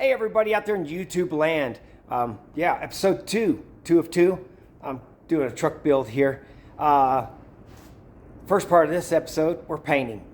Hey everybody out there in YouTube land. Yeah, episode two of two. I'm doing a truck build here. First part of this episode, we're painting.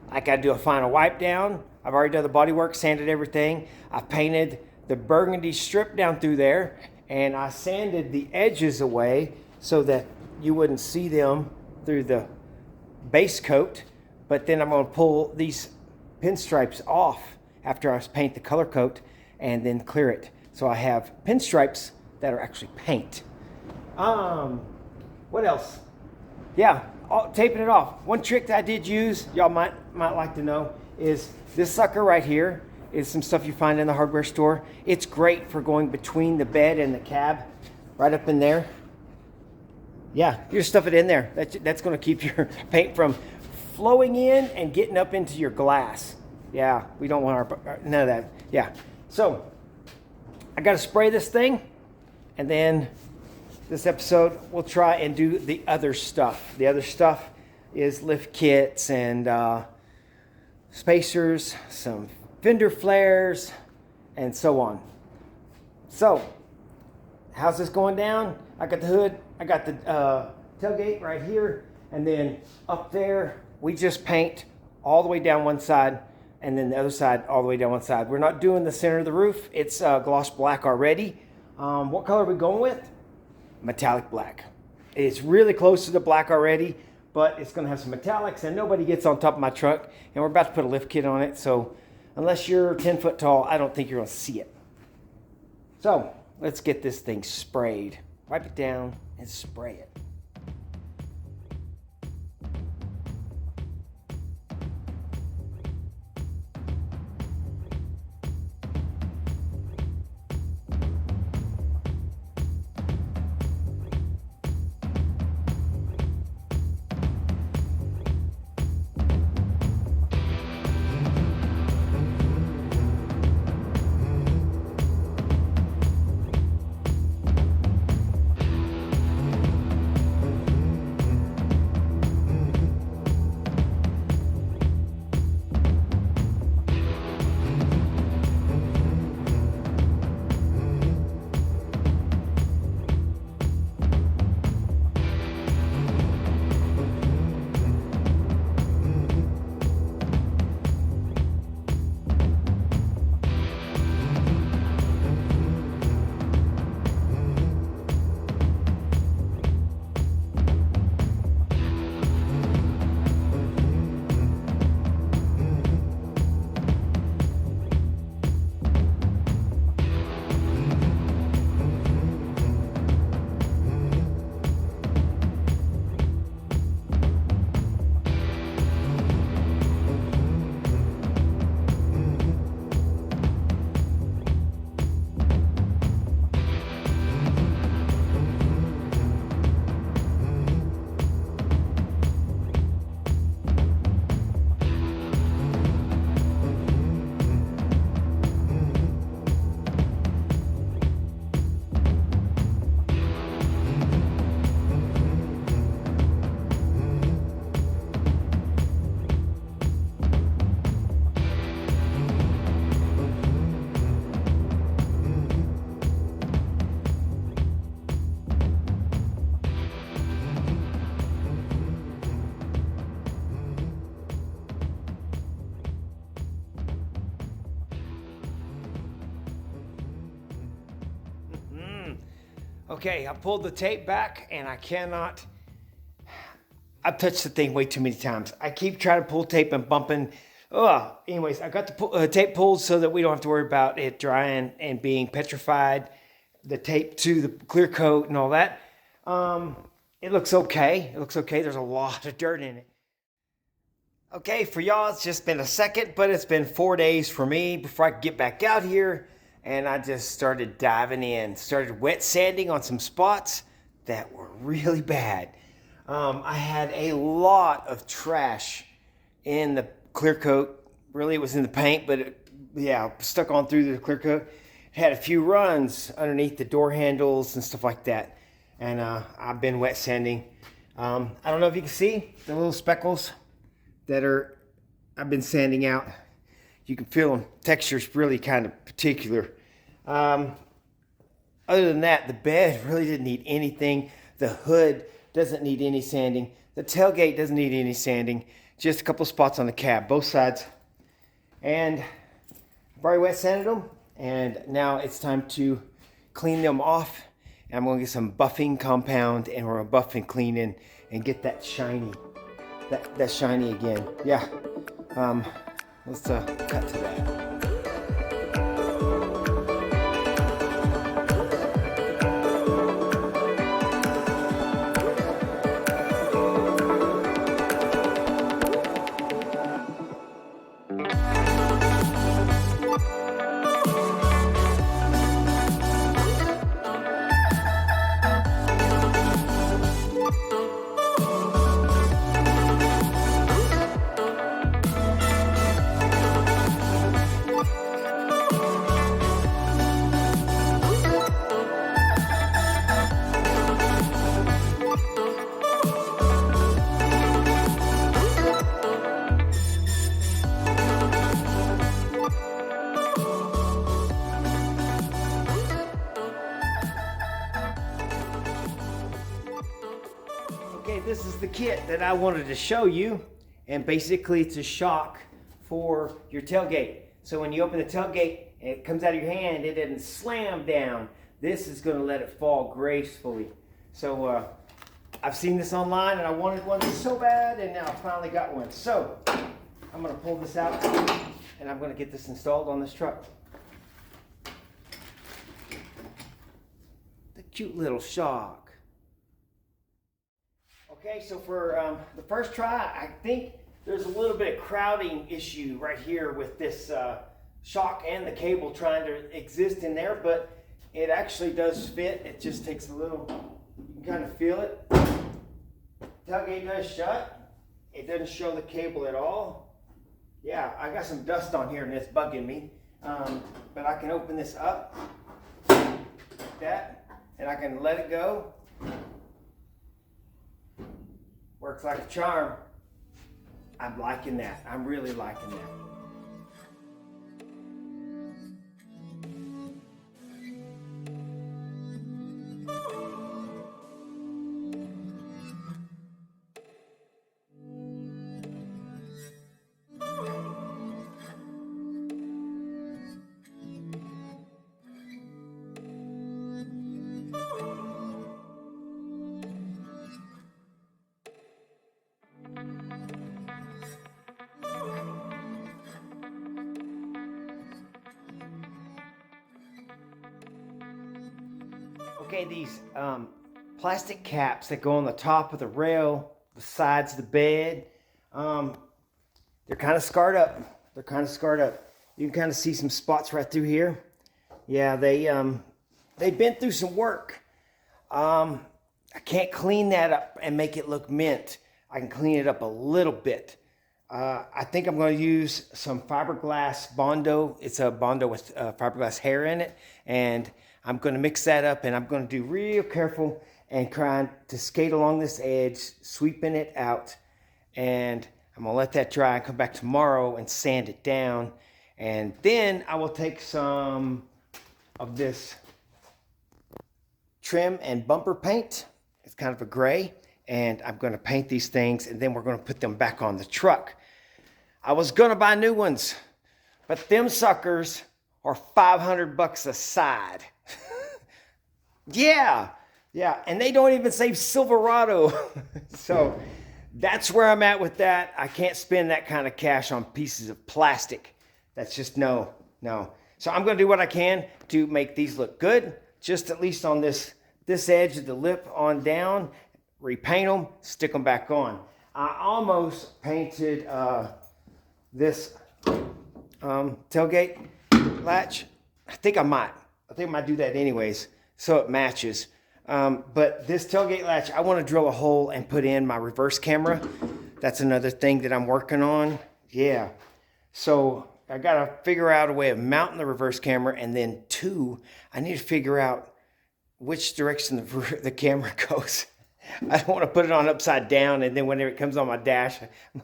I got to do a final wipe down. I've already done the body work, sanded everything. I painted the burgundy strip down through there, and I sanded the edges away so that you wouldn't see them through the base coat. But then I'm going to pull these pinstripes off after I paint the color coat and then clear it. So I have pinstripes that are actually paint. What else? Yeah, taping it off. One trick that I did use, y'all might like to know, is this sucker right here is some stuff you find in the hardware store. It's great for going between the bed and the cab, right up in there. Yeah, you just stuff it in there. That's going to keep your paint from flowing in and getting up into your glass. Yeah, we don't want none of that. Yeah, so I got to spray this thing, and then this episode we'll try and do the other stuff. The other stuff is lift kits and spacers, some fender flares, and so on. So, how's this going down? I got the hood, I got the tailgate right here, and then up there we just paint all the way down one side, and then the other side all the way down one side. We're not doing the center of the roof. It's gloss black already. What color are we going with? Metallic black. It's really close to the black already, but it's going to have some metallics, and nobody gets on top of my truck, and we're about to put a lift kit on it, so unless you're 10 foot tall, I don't think you're going to see it. So let's get this thing sprayed. Wipe it down and spray it. Okay, I pulled the tape back, and I've touched the thing way too many times. I keep trying to pull tape and bumping. Anyways, I got the tape pulled so that we don't have to worry about it drying and being petrified. The tape to the clear coat and all that. It looks okay. There's a lot of dirt in it. Okay, for y'all, it's just been a second, but it's been 4 days for me before I could get back out here. And I just started diving in, started wet sanding on some spots that were really bad. I had a lot of trash in the clear coat. Really, it was in the paint, but stuck on through the clear coat. Had a few runs underneath the door handles and stuff like that. And I've been wet sanding. I don't know if you can see the little speckles that I've been sanding out. You can feel them. Texture's really kind of particular. Other than that, the bed really didn't need anything. The hood doesn't need any sanding. The tailgate doesn't need any sanding. Just a couple spots on the cab, both sides. And I've already wet sanded them. And now it's time to clean them off. And I'm gonna get some buffing compound and we're gonna buff and clean and get that shiny, that shiny again. Yeah, let's cut to that. Okay, this is the kit that I wanted to show you, and basically it's a shock for your tailgate. So when you open the tailgate and it comes out of your hand, it doesn't slam down. This is going to let it fall gracefully. So I've seen this online and I wanted one so bad, and now I finally got one. So I'm going to pull this out and I'm going to get this installed on this truck. The cute little shock. Okay, so for the first try, I think there's a little bit of crowding issue right here with this shock and the cable trying to exist in there, but it actually does fit. It just takes a little, you can kind of feel it. Tailgate does shut. It doesn't show the cable at all. Yeah, I got some dust on here and it's bugging me, but I can open this up like that, and I can let it go. Works like a charm. I'm liking that. I'm really liking that. Okay, these plastic caps that go on the top of the rail, the sides of the bed, they're kind of scarred up. They're kind of scarred up. You can kind of see some spots right through here. Yeah, they've been through some work. I can't clean that up and make it look mint. I can clean it up a little bit. I think I'm going to use some fiberglass Bondo. It's a Bondo with fiberglass hair in it, and I'm going to mix that up, and I'm going to do real careful and trying to skate along this edge, sweeping it out, and I'm going to let that dry and come back tomorrow and sand it down, and then I will take some of this trim and bumper paint. It's kind of a gray, and I'm going to paint these things, and then we're going to put them back on the truck. I was going to buy new ones, but them suckers are $500 a side. Yeah, and they don't even say Silverado. So that's where I'm at with that. I can't spend that kind of cash on pieces of plastic. That's just no. So I'm going to do what I can to make these look good, just at least on this edge of the lip on down, repaint them, stick them back on. I almost painted this tailgate latch. I think I might do that anyways, so it matches. But this tailgate latch, I want to drill a hole and put in my reverse camera. That's another thing that I'm working on. Yeah. So I got to figure out a way of mounting the reverse camera, and then two, I need to figure out which direction the camera goes. I don't want to put it on upside down, and then whenever it comes on my dash,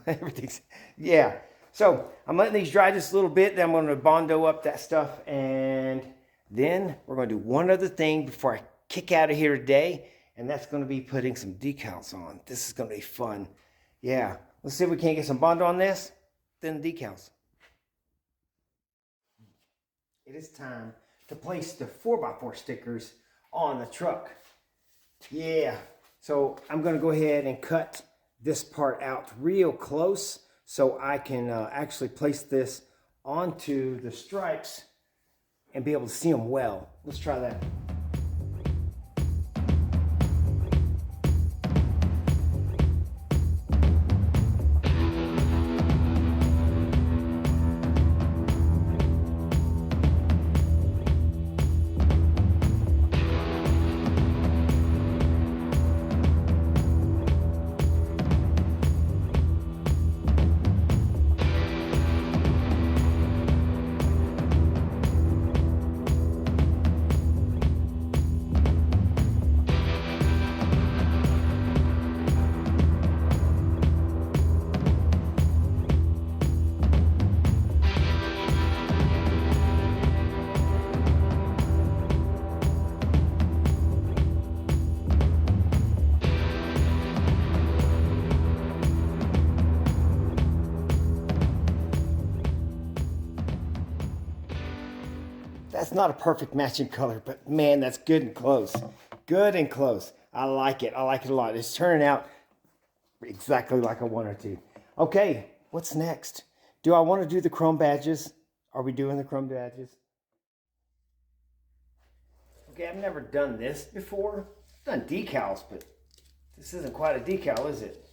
everything's, yeah. So I'm letting these dry just a little bit. Then I'm going to Bondo up that stuff. And then we're going to do one other thing before I kick out of here today. And that's going to be putting some decals on. This is going to be fun. Yeah. Let's see if we can't get some Bondo on this. Then decals. It is time to place the 4x4 stickers on the truck. Yeah. So I'm going to go ahead and cut this part out real close so I can actually place this onto the stripes and be able to see them well. Let's try that. That's not a perfect matching color, but man, that's good and close. Good and close. I like it. I like it a lot. It's turning out exactly like I wanted to. Okay, what's next? Do I want to do the chrome badges? Are we doing the chrome badges? Okay, I've never done this before. I've done decals, but this isn't quite a decal, is it?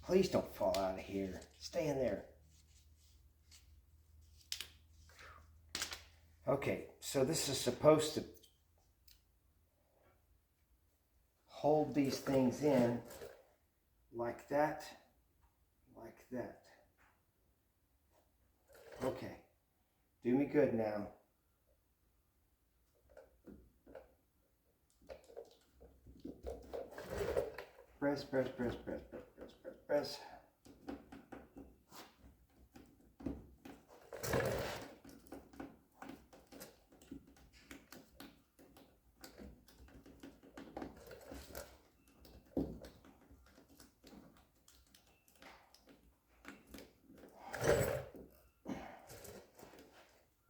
Please don't fall out of here. Stay in there. Okay, so this is supposed to hold these things in like that, like that. Okay, do me good now. Press, press, press, press, press, press, press, press.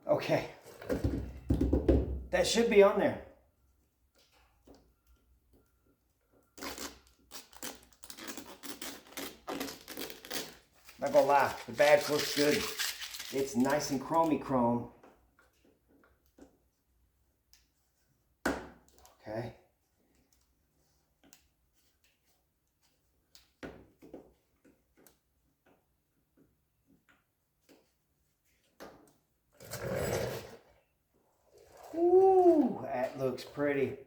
Okay, that should be on there. Not gonna lie, the badge looks good. It's nice and chromey chrome. Okay. Ooh, that looks pretty.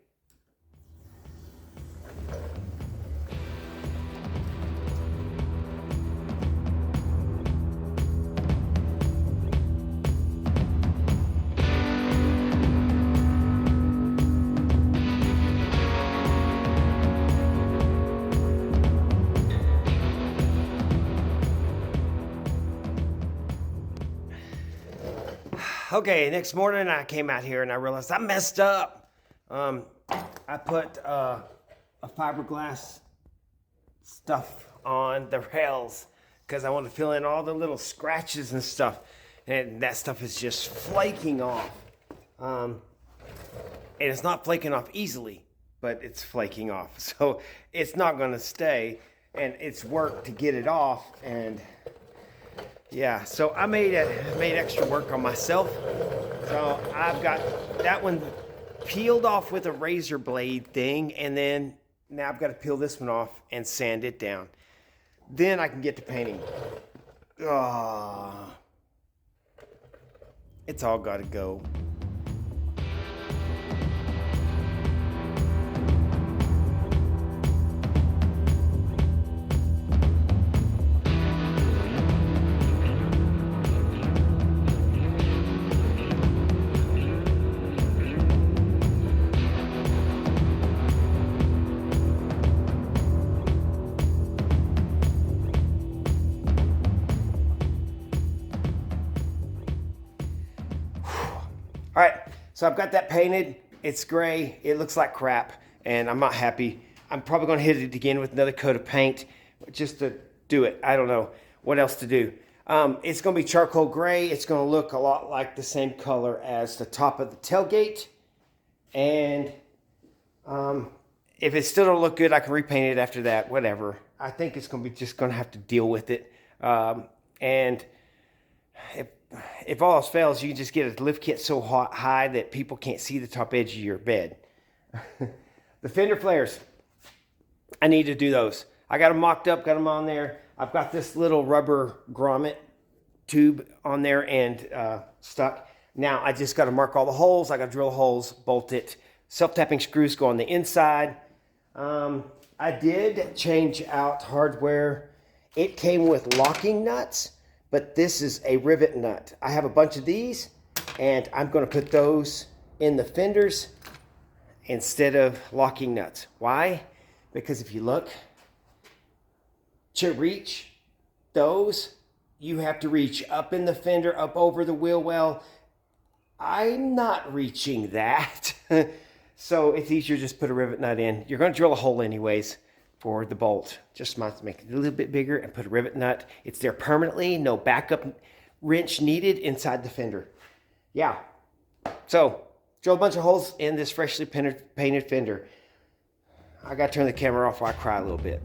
Okay, next morning I came out here and I realized I messed up. I put a fiberglass stuff on the rails because I want to fill in all the little scratches and stuff. And that stuff is just flaking off. And it's not flaking off easily, but it's flaking off. So it's not going to stay. And it's work to get it off. And yeah, so I made extra work on myself. So I've got that one peeled off with a razor blade thing, and then now I've got to peel this one off and sand it down. Then I can get to painting. It's all got to go. So I've got that painted. It's gray. It looks like crap, and I'm not happy. I'm probably going to hit it again with another coat of paint just to do it. I don't know what else to do. It's going to be charcoal gray. It's going to look a lot like the same color as the top of the tailgate. And if it still don't look good, I can repaint it after that, whatever. I think it's going to be just going to have to deal with it. And if all else fails, you can just get a lift kit so high that people can't see the top edge of your bed. The fender flares, I need to do those. I got them mocked up, got them on there. I've got this little rubber grommet tube on there and stuck. Now I just got to mark all the holes. I got to drill holes, bolt it. Self-tapping screws go on the inside. I did change out hardware. It came with locking nuts, but this is a rivet nut. I have a bunch of these, and I'm going to put those in the fenders instead of locking nuts. Why? Because if you look, to reach those, you have to reach up in the fender, up over the wheel well. I'm not reaching that. So it's easier to just put a rivet nut in. You're going to drill a hole anyways for the bolt. Just might make it a little bit bigger and put a rivet nut. It's there permanently. No backup wrench needed inside the fender. Yeah. So drill a bunch of holes in this freshly painted fender. I got to turn the camera off while I cry a little bit.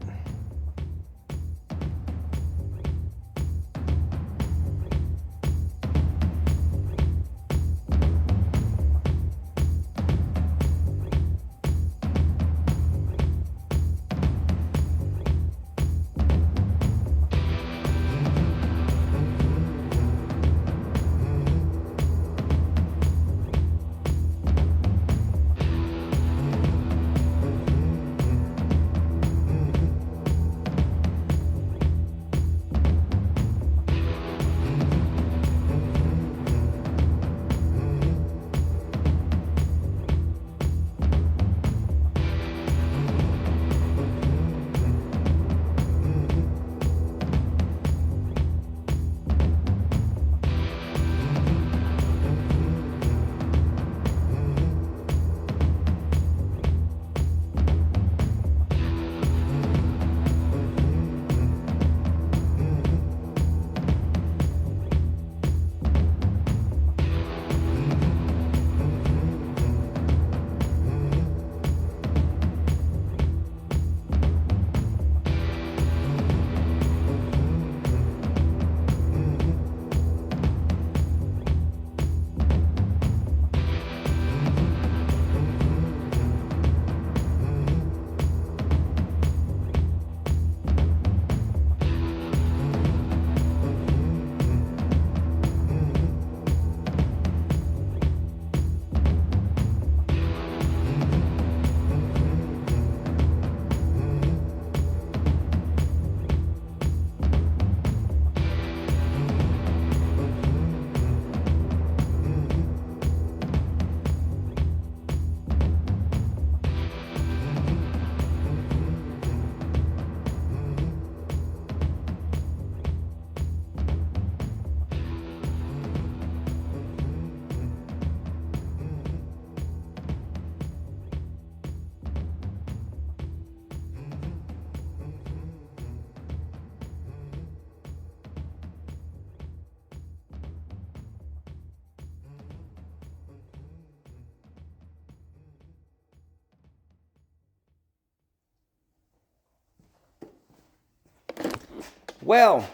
Well,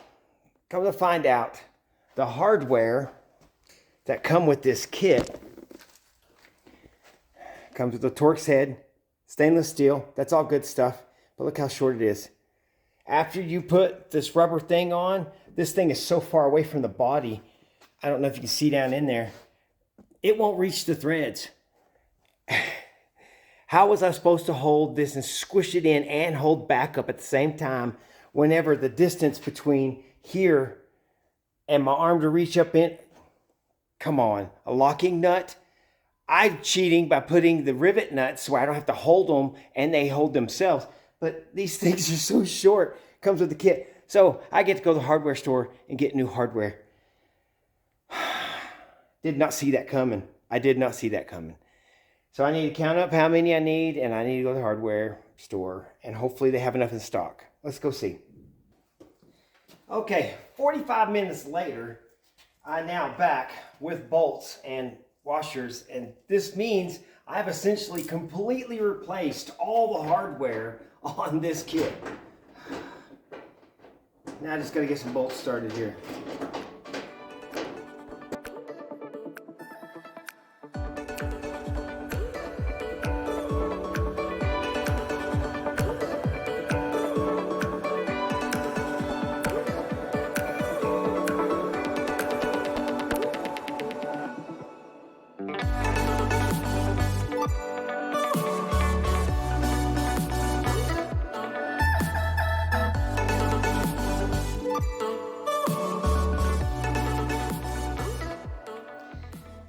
come to find out, the hardware that come with this kit comes with a Torx head, stainless steel. That's all good stuff, but look how short it is. After you put this rubber thing on, this thing is so far away from the body. I don't know if you can see down in there. It won't reach the threads. How was I supposed to hold this and squish it in and hold back up at the same time whenever the distance between here and my arm to reach up in? Come on, a locking nut? I'm cheating by putting the rivet nuts so I don't have to hold them and they hold themselves. But these things are so short. Comes with the kit. So I get to go to the hardware store and get new hardware. Did not see that coming. I did not see that coming. So I need to count up how many I need, and I need to go to the hardware store, and hopefully they have enough in stock. Let's go see. Okay, 45 minutes later, I'm now back with bolts and washers, and this means I've essentially completely replaced all the hardware on this kit. Now I just gotta get some bolts started here.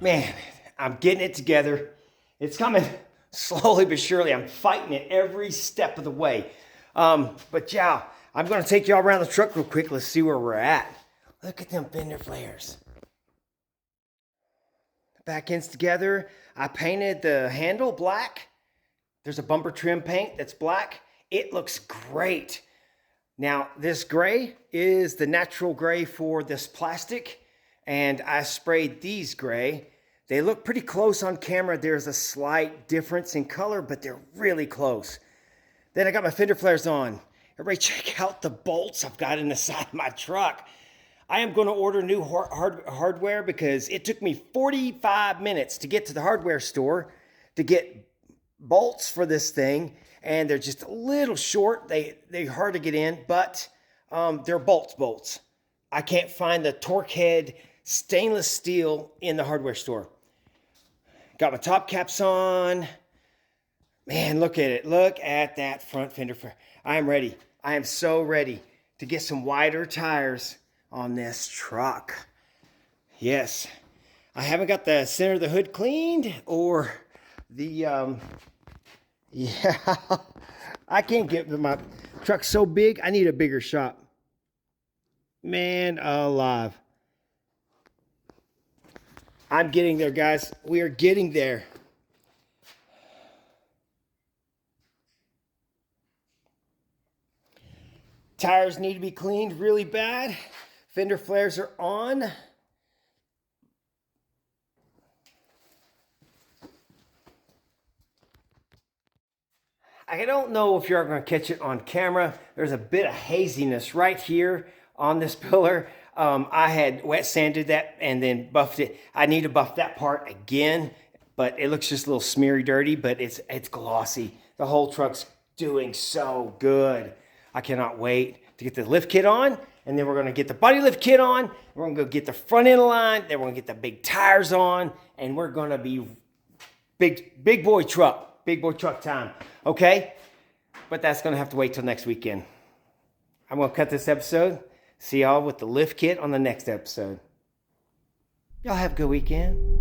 Man, I'm getting it together. It's coming slowly but surely. I'm fighting it every step of the way. But yeah, I'm going to take y'all around the truck real quick. Let's see where we're at. Look at them fender flares. The back end's together. I painted the handle black. There's a bumper trim paint that's black. It looks great. Now, this gray is the natural gray for this plastic, and I sprayed these gray. They look pretty close on camera. There's a slight difference in color, but they're really close. Then I got my fender flares on. Everybody check out the bolts I've got in the side of my truck. I am going to order new hardware because it took me 45 minutes to get to the hardware store to get bolts for this thing, and they're just a little short. They're hard to get in, but they're bolts. I can't find the torque head stainless steel in the hardware store. Got my top caps on. Man, look at it. Look at that front fender flare. I am ready. I am so ready to get some wider tires on this truck. Yes. I haven't got the center of the hood cleaned or the, yeah. I can't get my truck so big. I need a bigger shop. Man alive. I'm getting there, guys. We are getting there. Tires need to be cleaned really bad. Fender flares are on. I don't know if you're going to catch it on camera. There's a bit of haziness right here on this pillar. I had wet sanded that and then buffed it. I need to buff that part again, but it looks just a little smeary dirty, but it's glossy. The whole truck's doing so good. I cannot wait to get the lift kit on, and then we're gonna get the body lift kit on. We're gonna go get the front end line, then we're gonna get the big tires on, and we're gonna be big boy truck time, okay? But that's gonna have to wait till next weekend. I'm gonna cut this episode. See y'all with the lift kit on the next episode. Y'all have a good weekend.